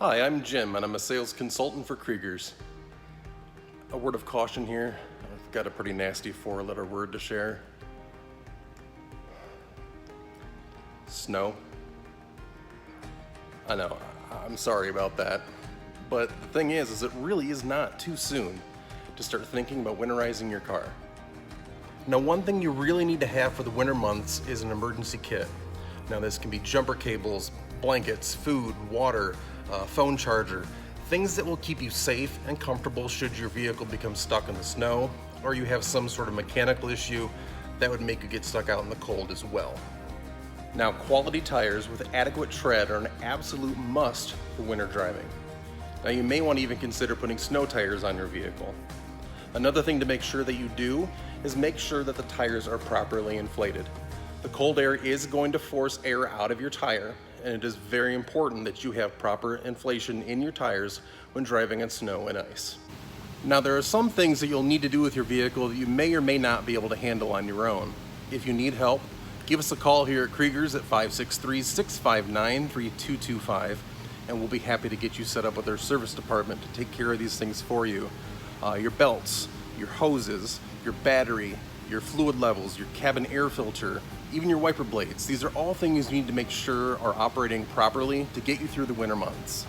Hi, I'm Jim, and I'm a sales consultant for Kriegers. A word of caution here. I've got a pretty nasty four-letter word to share. Snow. I know, I'm sorry about that. But the thing is it really is not too soon to start thinking about winterizing your car. Now, one thing you really need to have for the winter months is an emergency kit. Now, this can be jumper cables, blankets, food, water, phone charger, things that will keep you safe and comfortable should your vehicle become stuck in the snow or you have some sort of mechanical issue that would make you get stuck out in the cold as well. Now, quality tires with adequate tread are an absolute must for winter driving. Now, you may want to even consider putting snow tires on your vehicle. Another thing to make sure that you do is make sure that the tires are properly inflated. The cold air is going to force air out of your tire, and it is very important that you have proper inflation in your tires when driving on snow and ice. Now, there are some things that you'll need to do with your vehicle that you may or may not be able to handle on your own. If you need help, give us a call here at Kriegers at 563-659-3225, and we'll be happy to get you set up with our service department to take care of these things for you. Your belts, your hoses, your battery, your fluid levels, your cabin air filter, even your wiper blades. These are all things you need to make sure are operating properly to get you through the winter months.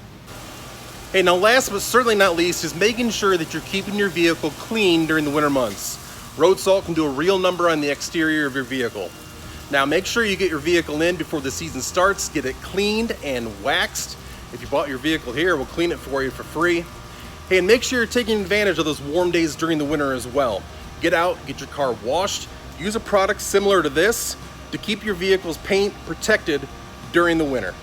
Hey, now last but certainly not least is making sure that you're keeping your vehicle clean during the winter months. Road salt can do a real number on the exterior of your vehicle. Now make sure you get your vehicle in before the season starts, get it cleaned and waxed. If you bought your vehicle here, we'll clean it for you for free. Hey, and make sure you're taking advantage of those warm days during the winter as well. Get out, get your car washed, use a product similar to this to keep your vehicle's paint protected during the winter.